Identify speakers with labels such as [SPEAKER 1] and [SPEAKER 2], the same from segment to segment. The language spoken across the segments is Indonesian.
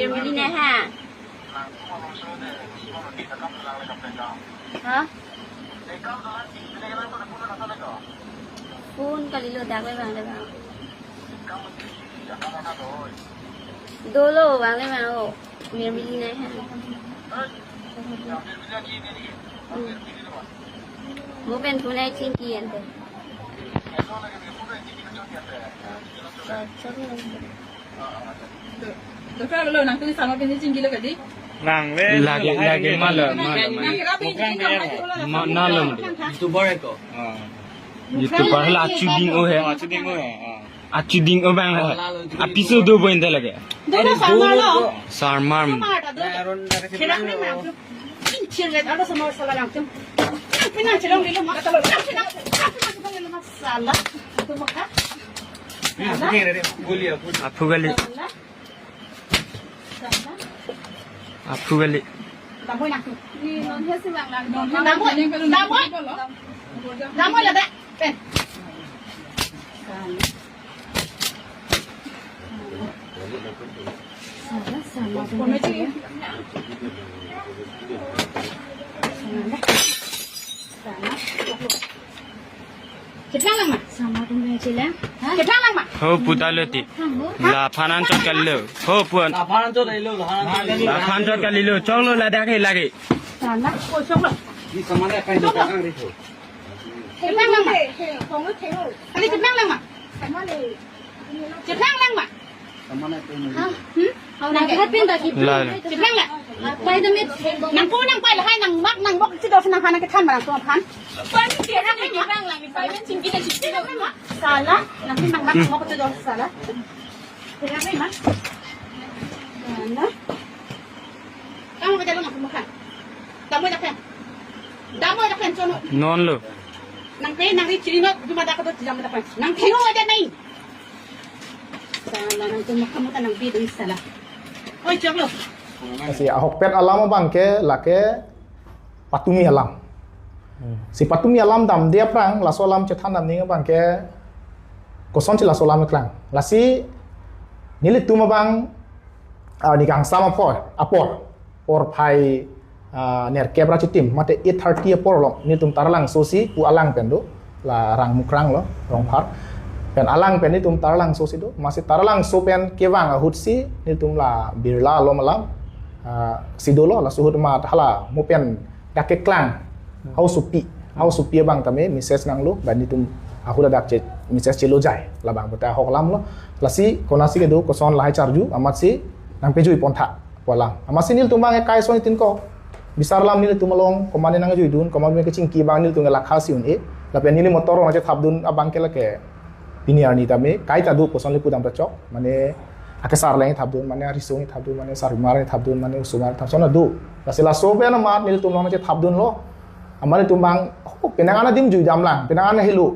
[SPEAKER 1] Mir Milina ha. Hả? Phun kali lo dak le bang. Dolo bang le bang o. Mir Milina ha. Mo ben phunai chin ki ante.
[SPEAKER 2] Tôi phải lời nàng tôi sao mà bên trên kia cái đi.
[SPEAKER 3] Nàng lên lagi malam. Malam.
[SPEAKER 4] YouTuber ko.
[SPEAKER 3] YouTuber lah cuding oh hai. Cuding oh bang lah. Episode dua boleh lagi.
[SPEAKER 2] Dulu sama lo.
[SPEAKER 3] Sarmar.
[SPEAKER 2] Kira ni mah. Cincin ada sama salah langsung. Pinang cilong dulu mak. Salah. Itu mak.
[SPEAKER 3] Apu gali. Apu gali.
[SPEAKER 2] Damoy nak.
[SPEAKER 1] Ni non hết bang lang.
[SPEAKER 2] Damoy là đấy. Pen. Cepat lang mak.
[SPEAKER 1] Sama tu me chila.
[SPEAKER 2] Cepat lang mak.
[SPEAKER 3] Ho putalati. La phanan chot kallo. Ho puan.
[SPEAKER 4] Laparan to dai lo
[SPEAKER 3] La phan chot kalilo. Chong lo la dak hai lagi.
[SPEAKER 2] Sana. Koi sok lo.
[SPEAKER 4] ni samana kai ni kang ri tho.
[SPEAKER 2] Cepat lang mak. Kali cepat lang mak. Cepat lang mak.
[SPEAKER 4] Samana kai ni.
[SPEAKER 1] Hau nang kat pin ta ki.
[SPEAKER 3] La.
[SPEAKER 2] Cepat lang.
[SPEAKER 1] Pai da mit.
[SPEAKER 2] Nang pu nang pai la hai nang mak nang bok si do sana hanan ke than ma nang to phan. Pai ni dia nang ni bang lang ni pai ben sing kita sing kita mak. Salah. Nang nang mak mo ko do salah. Kira ni mak. Salah. Kamu ke jalan aku makan. Damoy dak pen sono.
[SPEAKER 3] Non lo.
[SPEAKER 2] Nang pe nang ri chiri no cuma dak do jam dak pen. Nang thengo aja nai. Salah nang tu makan mo nang bi do salah. Oi jog lo.
[SPEAKER 5] Si Ahok pet alam bang ke lake patumi alam. Si patumi alam dam dia prang la solam cetan dam ni bang ke koson ci la solam klang. La si nili tuma bang ni gang sama apor or pai ner kebra citim mate 830 apor lo ni tum taralang sosi pu alang pendo la rang mukrang lo rong par pen alang pen ni tum taralang sosi do masih taralang so pen kewang hutsi ni tum la birla lo malam si dolo la suhut ma hala mo pen dak klang au supi bang tame mises nang lo ban tum aku dak ce mises celo jai la bang bata hok lam lo la si konasi ke do koson lai charju amat si nang pejui ponta polang amat si nil tumbang kai so tin ko bisar lam nil tumalong komane nang jui dun komane ke cingki bang nil tu ngala khasi un e la pen nil motor ma ce thabdun abang ke la ke piniar ni tame kai ta du koson le pudam ta chok mane ake sar leng thabdun mane risong thabdun mane sarumar thabdun mane usumar thabsona du lasila sobe na mat nil tumlong ce thabdun lo amane tumbang penangana dim ju jamlang penangana hilu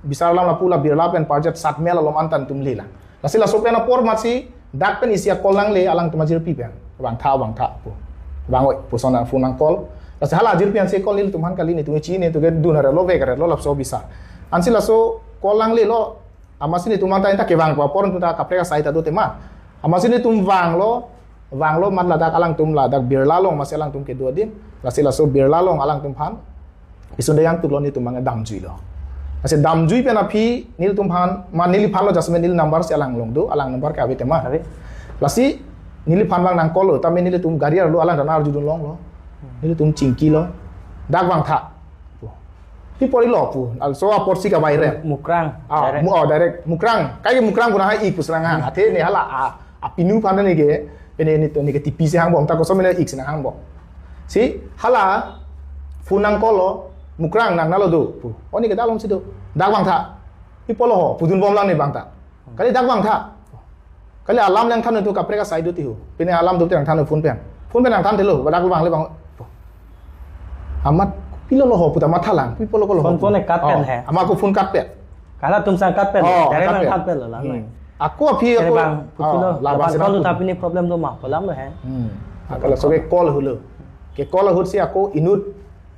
[SPEAKER 5] bisar lam la pula birla pen parjet sat mel lom antan tumlila lasila sobe na por masi dak pen isia kolang le alang tumajir pi pen bang tha pu bang oi pusona funang kol lasala jir pian se kol nil tumhan kali ni tu chi ni tu ge dun re lo ve re lo lap so bisa ansila so kolang le lo amasini tumanta enta ke bang por tu ta kapre ka sai ta do tema amasini tum wang lo mat ladak alang tum ladak bir lalong masih alang tum ke dua din lasila so bir lalong alang tum phan isunde yang tu lo ni tum mang dam jui lo ase dam jui pe na phi nil tum phan ma nili phan lo jasme nil number se alang long do alang number ka be tema lasi nili phan bang nang kol lo tame nili tum gariar lo alang danar ju dun long lo nili tum cingki lo dak bang tha pi pori lo pu so porsi ka baire
[SPEAKER 4] Mukrang.
[SPEAKER 5] Direct mukrang kai mukrang guna hai ik puslanga athe ne hala apinu phan ne ge pene ni to ni ke tipi se hang bom ta ko so mena ik sina hang bom si hala funang kolo mukrang nang nalo do pu oni ke dalom sido dak bang tha pi polo ho pudun bom lang ne bang ta kali dak bang tha kali alam lang than tu kapre ka sai do ti hu pene alam do tang than phun pen nang than thelo badak bang le bang amat pilo lo ho puta mathalang pi polo ko lo
[SPEAKER 4] Phone kat pen hai.
[SPEAKER 5] ama ko phone kat pe
[SPEAKER 4] Kala tum sang kat pen. Dari nang kat pen lah.
[SPEAKER 5] aku phi
[SPEAKER 4] Dari
[SPEAKER 5] aku
[SPEAKER 4] bang putilo.
[SPEAKER 5] la ba
[SPEAKER 4] Kalau tapi ni problem tu mah kolam lo hai.
[SPEAKER 5] akala so ke call hulo ke call hut si aku inut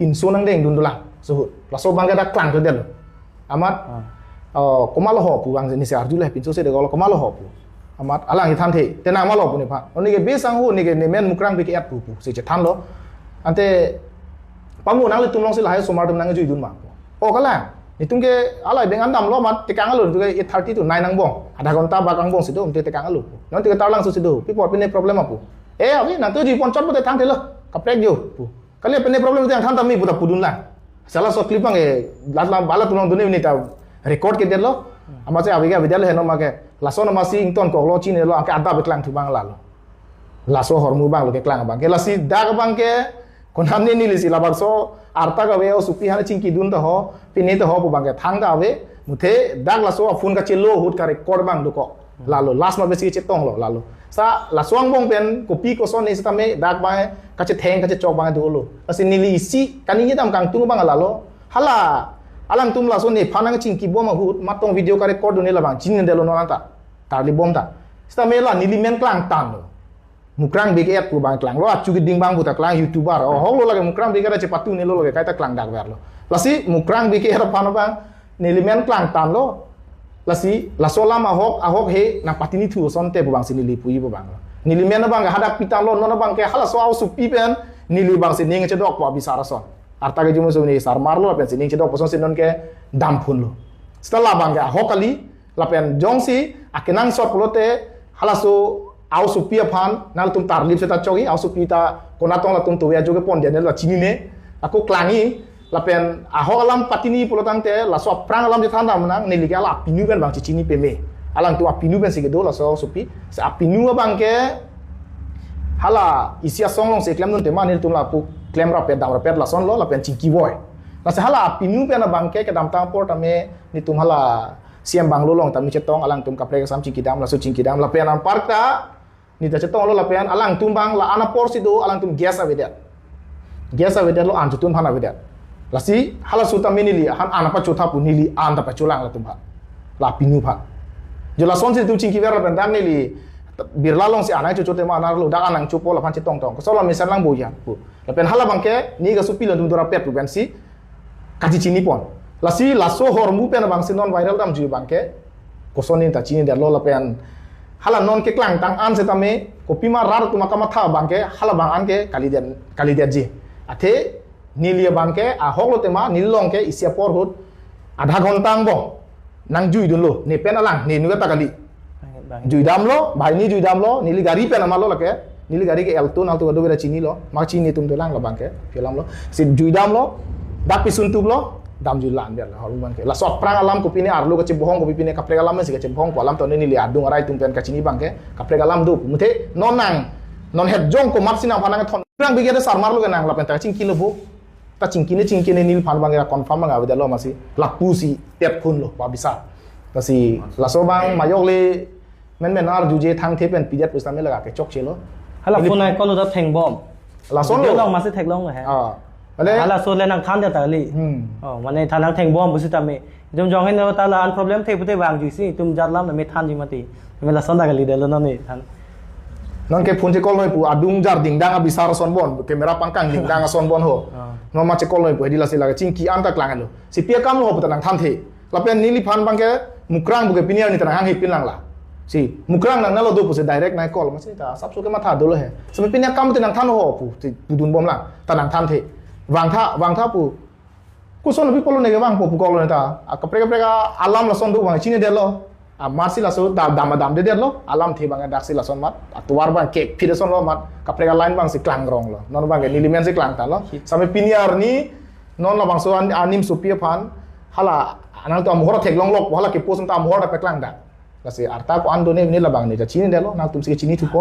[SPEAKER 5] pinsu nang deng dun dulang suhut la so bang da klang tu del amat komalo ho pu bang ni se arjula pinsu se de golo komalo ho pu amat alang hitam the tenang malo pun pak oni ke besang hu ni ke nemen mukrang bi ke at pu se che than lo ante pamu nang le tum long se lai somar tum nang ju dun ma o kala ni tum ke alai dengan dam lo mat te kang lo tu ke 8:30 to 9 nang bong ada konta ba kang bong sido te kang lo non te tar lang so sido pi pot pine problem apu abi nang tu ji pon chot te thang the lo kaprek jo pu kali pine problem te thang tam mi puta pudun la salah so clip ang e latlam bala tum long dune ni ta record ke de lo ama se abiga vidyalay he no ma ke laso no masi ington ko lo chin lo angke ada beklang tu bang la lo laso hormu bang lo ke klang bang ke lasi dag bang ke konam ni lisi labak so arta ka veo supi hana chingki dun ta ho pini ta ho bu bang ke thang da ave muthe dag laso phone ka chelo hut ka record bang do ko lalo last ma besi chetong lo lalo sa laswang bong pen kopi ko so ni sta me dag bang ka che theng ka che chok bang do lo asin ni isi kaninya tam kang tung bang lalo hala alang tum laso ni phanang chingki bom hut matong video ka record do ni la bang chin de lo no anta tarli bom ta sta me la ni li men klang tan lo mukrang BKF pu bang klang lo achu giding bang buta klang youtuber oh hok lo lage mukrang BKF che patu ni lo lage kaita klang dak ber lo lasi mukrang BKF pano bang ni li men klang tan lo lasi la sola ma ahok he na patini thu son te pu bang sini li pui pu bang lo ni li men bang hadak pita lo no bang ke hala so au su pi pen ni li bang sini nge che dok pa bisara son arta ke jumu so ni sar mar lo pen sini che dok poson sinon ke dam phun lo setelah bang ke ahok kali lapen jongsi akenang sot polote hala so au supia phan nal tum tar lip seta chogi au supita konatong la tum tu ya joge pon de la chini ne aku klangi lapen aho alam patini polotang te la so prang alam de thanda menang ne liga la pinu ben bang chini peme alang tu apinu ben sige do la so supi sa apinu bang ke hala isia song long se klem nun te manil tum la pu klem rapet dam rapet la son lo la pen chingki boy la se hala apinu ben bang ke dam tang por tame ni tum hala siam bang lo long tami chetong alang tum kapre sam chingki dam la so chingki dam la pen an parka ni ta chetong lo lapian alang tumbang la ana porsi do alang tum gas awedat lo an tutun hana awedat lasi hala suta minili han ana pa chotha punili an ta pa chulang la tum la pinu pha jola son si tum chingki ver la pendang nili birla long si ana chochote ma ana lo dak anang chupo la phan chetong tong so la misan lang boyan pu lapen hala bangke ni ga supi la tum dora pet pu ben si kaji chini pon lasi laso hormu pen bang si non viral dam ju bangke kosonin ta chini der lo lapen hala non ke klang tang an se tame kopi ma rar tu makama tha bangke hala bang an ke kali dia ji athe nilia bangke a hoklo tema nilong ke isia por hut adha ghontang bo nang jui dun lo ni pen alang ni nuga takali jui dam lo bhai ni jui dam lo nili gari pen amalo lake nili gari ke elton alto do bera chini lo ma chini tum do lang la bangke filam lo si jui dam lo dapi suntuk lo dam julan biar lah haruman ke la sok prang alam kopi ni arlo ke bohong kopi pine kapre alam si ke bohong alam to ni li adung arai tum pen kacini bang ke kapre alam du muthe nonang non het jong ko mapsina phanang thon prang bigede sarmar lo ke nang la pen ta chingki lo bo ta chingki ne nil phan bang ya confirm bang avida lo masi la pusi pet khun lo pa bisa ta si la so bang mayok le men ar juje thang the pen pijet pusta me laga ke chok chelo
[SPEAKER 4] hala phone ai ko lo da theng bom
[SPEAKER 5] la so
[SPEAKER 4] lo long ma se thek long lo ha
[SPEAKER 5] ale
[SPEAKER 4] hala so le nang than da ta li mane thanang theng bom busi ta me jom jong hen ta la an problem the pute bang ju si tum jat lam na me than ji mati me la son da ga li de lo no ni than
[SPEAKER 5] non ke phun che kol noi pu adung jar ding dang abisar son bon kamera pangkang ding dang son bon ho no ma che kol noi pu dila sila chingki an ta klang lo si pia kam lo pu ta nang than the la pen nili phan bang ke mukrang bu ke pinia ni ta hang hi pin lang la si mukrang nang nalo do pu se direct nai call ma se ta sap so ke ma tha do lo he se pinia kam te nang than ho pu ti dun bom lang ta nang than the wang tha pu ku son bi polo ne ke wang pu kol ne ta kapre ka alam la son do wang chini de lo marsi la so dam de lo alam the bang dak si la son mat atuar bang ke phide son lo mat kapre ka line bang si klang rong lo non bang ni limen si klang ta lo same piniar ni non la bang so anim supia phan hala anang to amhora thek long lok hala ke posun ta amhora pe klang da la si arta ko ando ne ni la bang ni ta chini de lo na tum si chini thu ko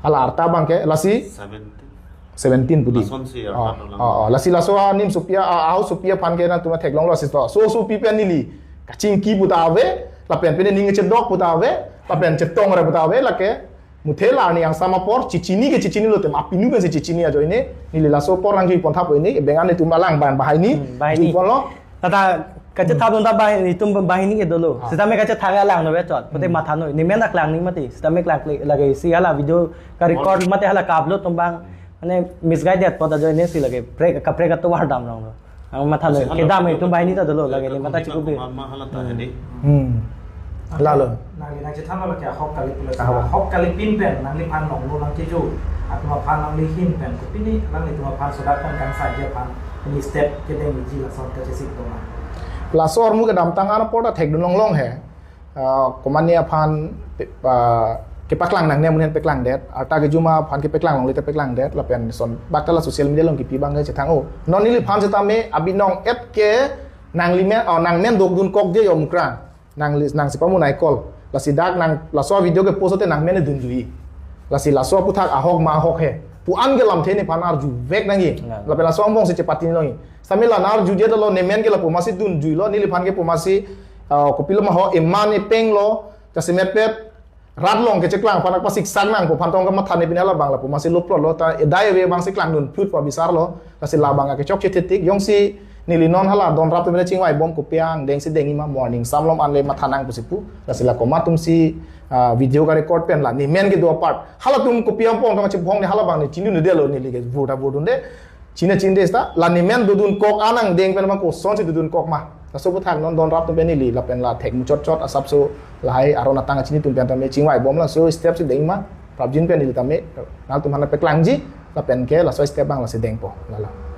[SPEAKER 5] hala arta bang ke la si 17 budi lasi laso nim supia au supia phan ke na tuma thek long lo si to so pi pen ni li kaching ki buta ave la pen pen ni nge dok buta ave la pen che tong re buta ave la ke muthela ni yang sama por chichini lo tem apinu ben si chichini a joine ni li laso por rang ji pon thap ini bengan ni tuma lang ban bahai ni ji pon lo
[SPEAKER 4] tata kache tha don ta bai ni tum bai ni ke dolo sitame kache thaga lang no chot pute matha no ni men klang ni mati sitame klang lage si hala video ka record mate hala kablo tum bang ane misguided pada joine si lage kapre ka to war dam rong ang matha no ke dam tum bai ni ta dolo lage ni mata chiku bi
[SPEAKER 5] lalu
[SPEAKER 4] nang li nang je than la kya hok kali pula hok kali pin pen nang li pan nong lu nang kiju atuma pan nang li hin pen ko pini nang li tuma pan sodak kan kan sa je pan ini step ke deng ji la son ka je sik to ma
[SPEAKER 5] plasor mu ke dam tangan poda thek dun long he komania phan ke paklang nang ne mun peklang det ata ke juma phan ke peklang long le te peklang det la pen son batala social media long ki pi bang che thang o non ni li phan se ta me abinong et ke nang li me nang men dok dun kok je yom krang nang si pamu nai kol la si dak nang la so video ke post te nang men dun jui la si la so pu thak ahok ma ahok he pu an ke lam the ni panar ju vek nang yi la pe la so mbong se cepat ni long samila nar ju je lo ne men ke la pu masi dun jui lo ni li phan ke pu masi ko pilo ma ho eman ni peng lo ta se met pet rat long ke ceklang panak pasik sang nang po pantong ke mathan ni pinala bang la pu masi lop lo ta dai we bang si klang dun put pa bisar lo la si la bang ke chok chetik yong si nili non hala don rap te ching wai bom ko piang deng si dengi ma morning samlom an le mathanang pu sipu la sila ko matum si video ka record pen la ni men ke do part hala tum ko piang pong ka chi bhong ni hala bang ni chinu ni de lo ni li ke voda bodun de china chin de sta la ni men do dun kok anang deng pen ma ko son si dun kok ma la so bu thang non don rap te pen ni li la pen la thek mu chot chot asap so la hai arona tang chini tum pen ta me ching wai bom la so step si deng ma prab jin pen ni ta me na tum hana pe klang ji la pen ke la so step bang la si deng po la